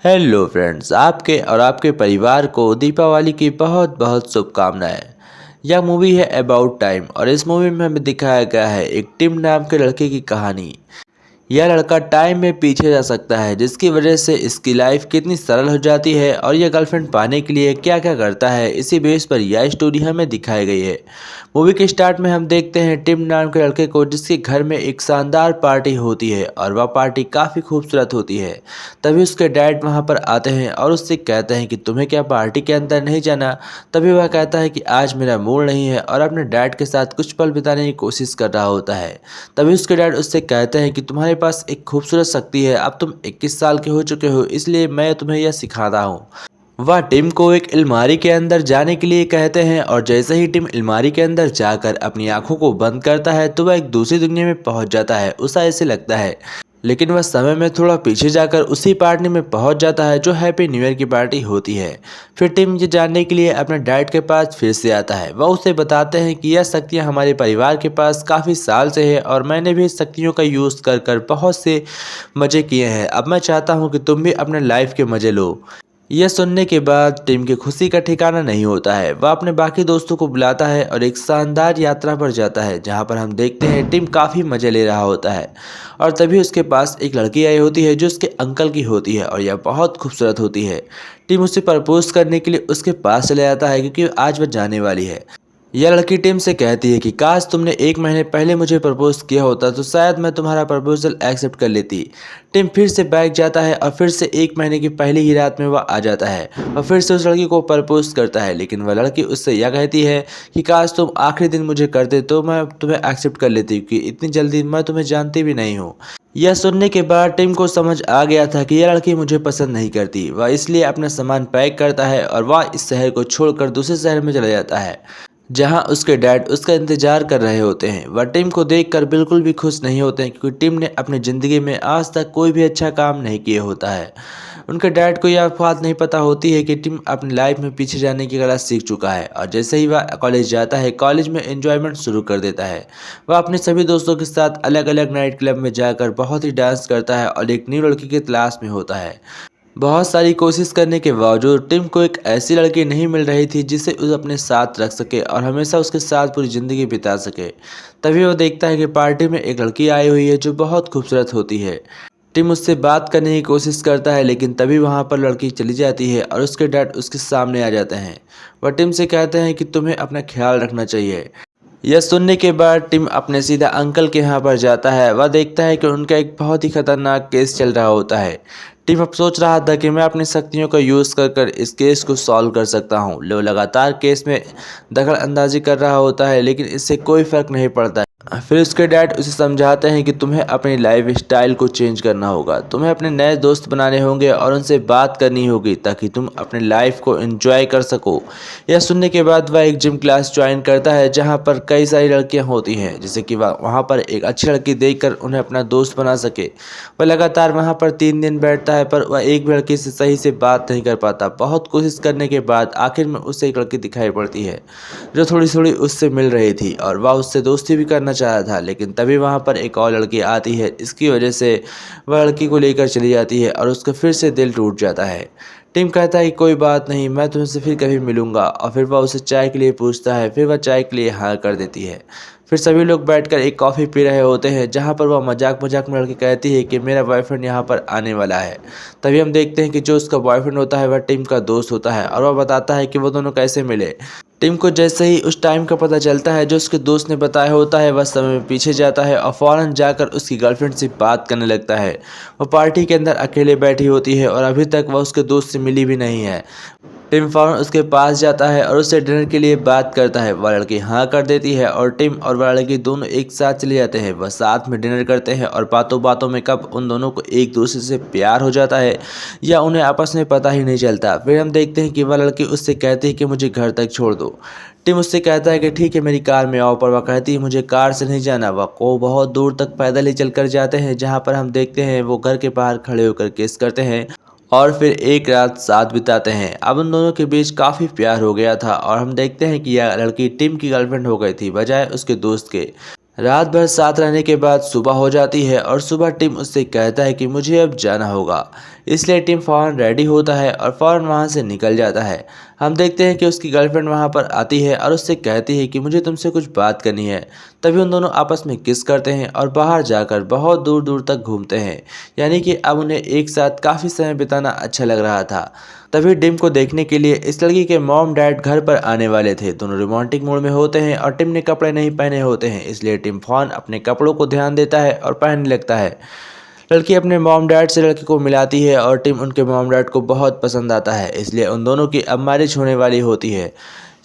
Hello friends, आपके और आपके परिवार को दीपावली की बहुत बहुत शुभकामनाएं। यह मूवी है अबाउट टाइम और इस मूवी में हमें दिखाया गया है एक टिम नाम के लड़के की कहानी। यह लड़का टाइम में पीछे जा सकता है, जिसकी वजह से इसकी लाइफ कितनी सरल हो जाती है और यह गर्लफ्रेंड पाने के लिए क्या क्या करता है, इसी बेस पर यह स्टोरी हमें दिखाई गई है। मूवी के स्टार्ट में हम देखते हैं टिम नाम के लड़के को, जिसके घर में एक शानदार पार्टी होती है और वह पार्टी काफ़ी खूबसूरत होती है। तभी उसके डैड वहां पर आते हैं और उससे कहते हैं कि तुम्हें क्या पार्टी के अंदर नहीं जाना। तभी वह कहता है कि आज मेरा मूड नहीं है और अपने डैड के साथ कुछ पल बिताने की कोशिश कर रहा होता है। तभी उसके डैड उससे कहते हैं कि तुम्हारे पास एक खूबसूरत शक्ति है, अब तुम 21 साल के हो चुके हो, इसलिए मैं तुम्हें यह सिखाता हूँ। वह टिम को एक अलमारी के अंदर जाने के लिए कहते हैं और जैसे ही टिम अलमारी के अंदर जाकर अपनी आंखों को बंद करता है तो वह एक दूसरी दुनिया में पहुंच जाता है, उसे ऐसे लगता है। लेकिन वह समय में थोड़ा पीछे जाकर उसी पार्टी में पहुंच जाता है जो हैप्पी न्यू ईयर की पार्टी होती है। फिर टिम ये जानने के लिए अपने डैड के पास फिर से आता है। वह उसे बताते हैं कि यह शक्तियाँ हमारे परिवार के पास काफ़ी साल से है और मैंने भी इस शक्तियों का यूज़ कर कर बहुत से मज़े किए हैं। अब मैं चाहता हूँ कि तुम भी अपने लाइफ के मज़े लो। यह सुनने के बाद टिम की खुशी का ठिकाना नहीं होता है। वह अपने बाकी दोस्तों को बुलाता है और एक शानदार यात्रा पर जाता है, जहां पर हम देखते हैं टिम काफ़ी मज़े ले रहा होता है। और तभी उसके पास एक लड़की आई होती है जो उसके अंकल की होती है और यह बहुत खूबसूरत होती है। टिम उसे प्रपोज करने के लिए उसके पास चले जाता है क्योंकि आज वह जाने वाली है। यह लड़की टिम से कहती है कि काश तुमने 1 महीने पहले मुझे प्रपोज किया होता तो शायद मैं तुम्हारा प्रपोजल एक्सेप्ट कर लेती। टिम फिर से बैठ जाता है और फिर से 1 महीने की पहली ही रात में वह आ जाता है और फिर से उस लड़की को प्रपोज करता है, लेकिन वह लड़की उससे यह कहती है कि काश तुम आखिरी दिन मुझे करते तो मैं तुम्हें एक्सेप्ट कर लेती, क्योंकि इतनी जल्दी मैं तुम्हें जानती भी नहीं हूँ। यह सुनने के बाद टिम को समझ आ गया था कि यह लड़की मुझे पसंद नहीं करती। वह इसलिए अपना सामान पैक करता है और वह इस शहर को छोड़कर दूसरे शहर में चला जाता है, जहां उसके डैड उसका इंतजार कर रहे होते हैं। वह टिम को देखकर बिल्कुल भी खुश नहीं होते हैं, क्योंकि टिम ने अपनी ज़िंदगी में आज तक कोई भी अच्छा काम नहीं किया होता है। उनके डैड को यह बात नहीं पता होती है कि टिम अपनी लाइफ में पीछे जाने की कला सीख चुका है और जैसे ही वह कॉलेज जाता है, कॉलेज में एंजॉयमेंट शुरू कर देता है। वह अपने सभी दोस्तों के साथ अलग अलग नाइट क्लब में जाकर बहुत ही डांस करता है और एक न्यू लड़की की तलाश में होता है। बहुत सारी कोशिश करने के बावजूद टिम को एक ऐसी लड़की नहीं मिल रही थी जिसे उसे अपने साथ रख सके और हमेशा उसके साथ पूरी ज़िंदगी बिता सके। तभी वो देखता है कि पार्टी में एक लड़की आई हुई है जो बहुत खूबसूरत होती है। टिम उससे बात करने की कोशिश करता है, लेकिन तभी वहाँ पर लड़की चली जाती है और उसके डैड उसके सामने आ जाते हैं। वह टिम से कहते हैं कि तुम्हें अपना ख्याल रखना चाहिए। यह सुनने के बाद टिम अपने सीधा अंकल के यहाँ पर जाता है। वह देखता है कि उनका एक बहुत ही खतरनाक केस चल रहा होता है। टिम अब सोच रहा था कि मैं अपनी शक्तियों का यूज़ कर कर इस केस को सॉल्व कर सकता हूँ। वो लगातार केस में दखल अंदाजी कर रहा होता है, लेकिन इससे कोई फ़र्क नहीं पड़ता है। फिर उसके डैड उसे समझाते हैं कि तुम्हें अपनी लाइफ स्टाइल को चेंज करना होगा, तुम्हें अपने नए दोस्त बनाने होंगे और उनसे बात करनी होगी ताकि तुम अपनी लाइफ को एंजॉय कर सको। यह सुनने के बाद वह एक जिम क्लास ज्वाइन करता है, जहां पर कई सारी लड़कियां होती हैं, जिससे कि वह वहां पर एक अच्छी लड़की देखकर उन्हें अपना दोस्त बना सके। वह लगातार वहां पर 3 दिन बैठता है, पर वह एक भी लड़की से सही से बात नहीं कर पाता। बहुत कोशिश करने के बाद आखिर में उसे एक लड़की दिखाई पड़ती है जो थोड़ी थोड़ी उससे मिल रही थी और वह उससे दोस्ती भी करना चाह रहा था, लेकिन तभी वहां पर एक और लड़की आती है। इसकी वजह से वह लड़की को लेकर चली जाती है और उसका फिर से दिल टूट जाता है। टिम कहता है कि कोई बात नहीं, मैं तुमसे फिर कभी मिलूंगा, और फिर वह उसे चाय के लिए पूछता है। फिर वह चाय के लिए हाँ कर देती है। फिर सभी लोग बैठकर एक कॉफ़ी पी रहे होते हैं, जहाँ पर वह मजाक मजाक में लड़की कहती है कि मेरा बॉयफ्रेंड यहाँ पर आने वाला है। तभी हम देखते हैं कि जो उसका बॉयफ्रेंड होता है वह टिम का दोस्त होता है और वह बताता है कि वो दोनों कैसे मिले। टिम को जैसे ही उस टाइम का पता चलता है जो उसके दोस्त ने बताया होता है, वह समय में पीछे जाता है और फौरन जाकर उसकी गर्लफ्रेंड से बात करने लगता है। वो पार्टी के अंदर अकेले बैठी होती है और अभी तक वह उसके दोस्त से मिली भी नहीं है। टिम फौरन उसके पास जाता है और उससे डिनर के लिए बात करता है। वह लड़की हाँ कर देती है और टिम और वह लड़की दोनों एक साथ चले जाते हैं। वह साथ में डिनर करते हैं और बातों बातों में कब उन दोनों को एक दूसरे से प्यार हो जाता है या उन्हें आपस में पता ही नहीं चलता। फिर हम देखते हैं कि वह लड़की उससे कहती है कि मुझे घर तक छोड़ दो। टिम उससे कहता है कि ठीक है, मेरी कार में आओ, पर वह कहती है मुझे कार से नहीं जाना। वह को बहुत दूर तक पैदल ही चलकर जाते हैं, जहाँ पर हम देखते हैं वो घर के बाहर खड़े होकर किस करते हैं और फिर एक रात साथ बिताते हैं। अब उन दोनों के बीच काफ़ी प्यार हो गया था और हम देखते हैं कि यह लड़की टिम की गर्लफ्रेंड हो गई थी बजाय उसके दोस्त के। रात भर साथ रहने के बाद सुबह हो जाती है और सुबह टिम उससे कहता है कि मुझे अब जाना होगा। इसलिए टिम फ़ौरन रेडी होता है और फ़ौरन वहाँ से निकल जाता है। हम देखते हैं कि उसकी गर्लफ्रेंड वहाँ पर आती है और उससे कहती है कि मुझे तुमसे कुछ बात करनी है। तभी उन दोनों आपस में किस करते हैं और बाहर जाकर बहुत दूर दूर तक घूमते हैं, यानी कि अब उन्हें एक साथ काफ़ी समय बिताना अच्छा लग रहा था। तभी टिम को देखने के लिए इस लड़की के मॉम डैड घर पर आने वाले थे। दोनों रोमांटिक मूड में होते हैं और टिम ने कपड़े नहीं पहने होते हैं, इसलिए टिम फ़ौरन अपने कपड़ों को ध्यान देता है और पहनने लगता है। लड़की अपने मॉम डैड से लड़के को मिलाती है और टिम उनके मॉम डैड को बहुत पसंद आता है, इसलिए उन दोनों की अब मैरिज होने वाली होती है।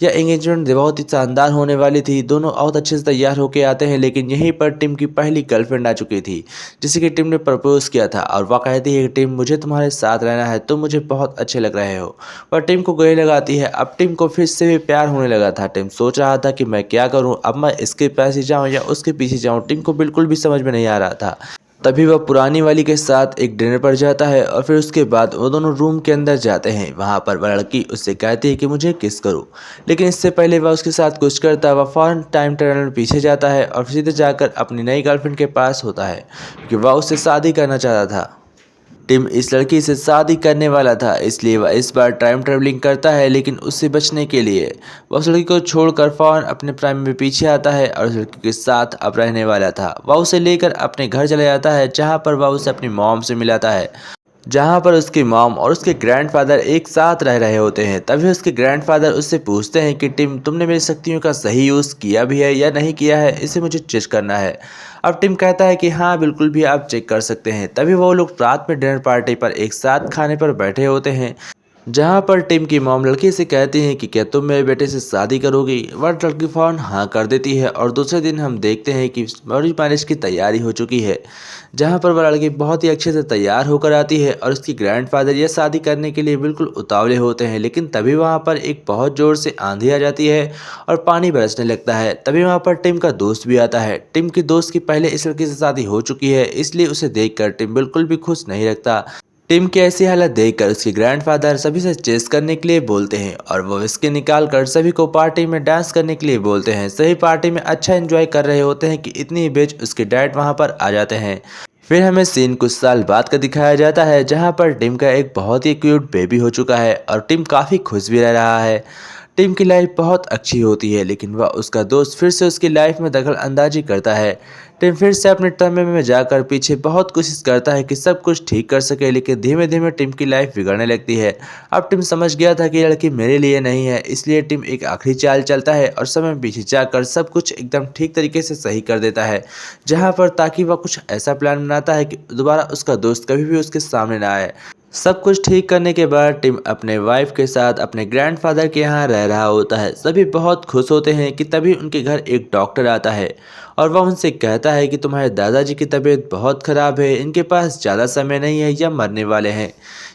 यह एंगेजमेंट बहुत ही शानदार होने वाली थी। दोनों बहुत अच्छे से तैयार होकर आते हैं, लेकिन यहीं पर टिम की पहली गर्लफ्रेंड आ चुकी थी, जिसे कि टिम ने प्रपोज किया था और वह कहती है कि टिम मुझे तुम्हारे साथ रहना है, तुम मुझे बहुत अच्छे लग रहे हो। वह टिम को गले लगाती है। अब टिम को फिर से भी प्यार होने लगा था। टिम सोच रहा था कि मैं क्या करूं, अब मैं इसके पीछे जाऊं या उसके पीछे जाऊं, टिम को बिल्कुल भी समझ में नहीं आ रहा था। तभी वह पुरानी वाली के साथ एक डिनर पर जाता है और फिर उसके बाद वो दोनों रूम के अंदर जाते हैं। वहाँ पर वह लड़की उससे कहती है कि मुझे किस करूँ, लेकिन इससे पहले वह उसके साथ कुछ करता वह फ़ौरन टाइम ट्रेवल में पीछे जाता है और सीधे जाकर अपनी नई गर्लफ्रेंड के पास होता है, क्योंकि वह उससे शादी करना चाहता था। टिम इस लड़की से शादी करने वाला था, इसलिए वह इस बार टाइम ट्रैवलिंग करता है, लेकिन उससे बचने के लिए वह उस लड़की को छोड़कर फ़ौरन अपने प्राइम में पीछे आता है और उस लड़की के साथ अब रहने वाला था। वह उसे लेकर अपने घर चला जाता है, जहाँ पर वह उसे अपनी मॉम से मिलाता है, जहाँ पर उसकी मॉम और उसके ग्रैंडफादर एक साथ रह रहे होते हैं। तभी उसके ग्रैंडफादर उससे पूछते हैं कि टिम तुमने मेरी शक्तियों का सही यूज़ किया भी है या नहीं किया है, इसे मुझे चेक करना है। अब टिम कहता है कि हाँ बिल्कुल भी आप चेक कर सकते हैं। तभी वो लोग रात में डिनर पार्टी पर एक साथ खाने पर बैठे होते हैं, जहाँ पर टिम की मॉम लड़की से कहती हैं कि क्या तुम मेरे बेटे से शादी करोगी। वह लड़की फ़ौरन हाँ कर देती है और दूसरे दिन हम देखते हैं कि बड़ी मैरिज की तैयारी हो चुकी है, जहाँ पर वह लड़की बहुत ही अच्छे से तैयार होकर आती है और उसकी ग्रैंडफादर यह शादी करने के लिए बिल्कुल उतावले होते हैं। लेकिन तभी वहाँ पर एक बहुत ज़ोर से आंधी आ जाती है और पानी बरसने लगता है। तभी वहाँ पर टिम का दोस्त भी आता है। टिम की दोस्त की पहले इस लड़की से शादी हो चुकी है, इसलिए उसे देखकर टिम बिल्कुल भी खुश नहीं रखता। टिम की ऐसी हालत देखकर उसके ग्रैंडफादर सभी से चेस करने के लिए बोलते हैं और वो विस्की निकाल कर सभी को पार्टी में डांस करने के लिए बोलते हैं। सभी पार्टी में अच्छा एंजॉय कर रहे होते हैं कि इतनी बीच उसके डैड वहाँ पर आ जाते हैं। फिर हमें सीन कुछ साल बाद का दिखाया जाता है, जहाँ पर टिम का एक बहुत ही क्यूट बेबी हो चुका है और टिम काफ़ी खुश भी रह रहा है। टिम की लाइफ बहुत अच्छी होती है, लेकिन वह उसका दोस्त फिर से उसकी लाइफ में दखल अंदाजी करता है। टिम फिर से अपने तमे में जाकर पीछे बहुत कोशिश करता है कि सब कुछ ठीक कर सके, लेकिन धीमे धीमे टिम की लाइफ बिगड़ने लगती है। अब टिम समझ गया था कि ये लड़की मेरे लिए नहीं है, इसलिए टिम एक आखिरी चाल चलता है और समय में पीछे जाकर सब कुछ एकदम ठीक तरीके से सही कर देता है, जहाँ पर ताकि वह कुछ ऐसा प्लान बनाता है कि दोबारा उसका दोस्त कभी भी उसके सामने ना आए। सब कुछ ठीक करने के बाद टिम अपने वाइफ के साथ अपने ग्रैंडफादर के यहाँ रह रहा होता है। सभी बहुत खुश होते हैं कि तभी उनके घर एक डॉक्टर आता है और वह उनसे कहता है कि तुम्हारे दादाजी की तबीयत बहुत ख़राब है, इनके पास ज़्यादा समय नहीं है या मरने वाले हैं।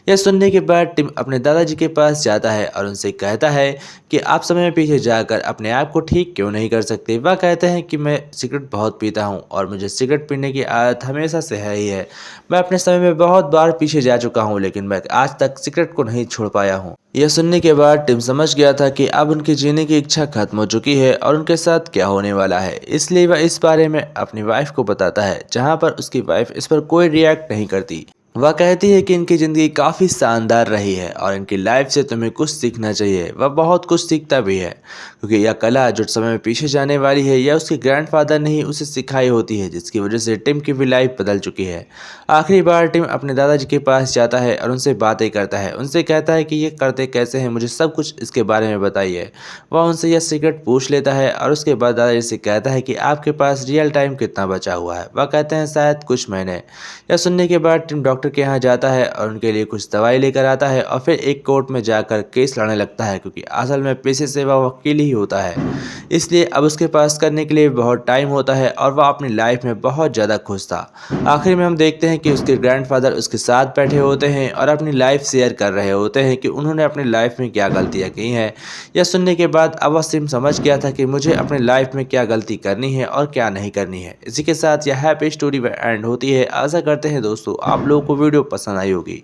यह सुनने के बाद टिम अपने दादाजी के पास जाता है और उनसे कहता है कि आप समय में पीछे जाकर अपने आप को ठीक क्यों नहीं कर सकते। वह कहते हैं कि मैं सिगरेट बहुत पीता हूँ और मुझे सिगरेट पीने की आदत हमेशा से है ही है। मैं अपने समय में बहुत बार पीछे जा चुका हूँ, लेकिन मैं आज तक सिगरेट को नहीं छोड़ पाया हूँ। यह सुनने के बाद टिम समझ गया था कि अब उनकी जीने की इच्छा खत्म हो चुकी है और उनके साथ क्या होने वाला है, इसलिए वह इस बारे में अपनी वाइफ को बताता है, जहाँ पर उसकी वाइफ इस पर कोई रिएक्ट नहीं करती। वह कहती है कि इनकी ज़िंदगी काफ़ी शानदार रही है और इनकी लाइफ से तुम्हें कुछ सीखना चाहिए। वह बहुत कुछ सीखता भी है, क्योंकि यह कला जो समय में पीछे जाने वाली है यह उसके ग्रैंडफादर ने ही उसे सिखाई होती है, जिसकी वजह से टिम की भी लाइफ बदल चुकी है। आखिरी बार टिम अपने दादाजी के पास जाता है और उनसे बातें करता है। उनसे कहता है कि ये करते कैसे हैं, मुझे सब कुछ इसके बारे में बताइए। वह उनसे यह सीक्रेट पूछ लेता है और उसके बाद दादाजी से कहता है कि आपके पास रियल टाइम कितना बचा हुआ है। वह कहते हैं शायद कुछ महीने। यह सुनने के बाद टिम डॉक्टर के यहाँ जाता है और उनके लिए कुछ दवाई लेकर आता है और फिर एक कोर्ट में जाकर केस लड़ने लगता है, क्योंकि असल में पेशे से वह वकील ही होता है, इसलिए अब उसके पास करने के लिए बहुत टाइम होता है और वह अपनी लाइफ में बहुत ज़्यादा खुश था। आखिर में हम देखते हैं कि उसके ग्रैंडफादर उसके साथ बैठे होते हैं और अपनी लाइफ शेयर कर रहे होते हैं कि उन्होंने अपनी लाइफ में क्या गलतियाँ की हैं। यह सुनने के बाद अब वसीम समझ गया था कि मुझे अपनी लाइफ में क्या गलती करनी है और क्या नहीं करनी है। इसी के साथ यह हैप्पी स्टोरी एंड होती है। आशा करते हैं दोस्तों आप लोगों को वीडियो पसंद आई होगी।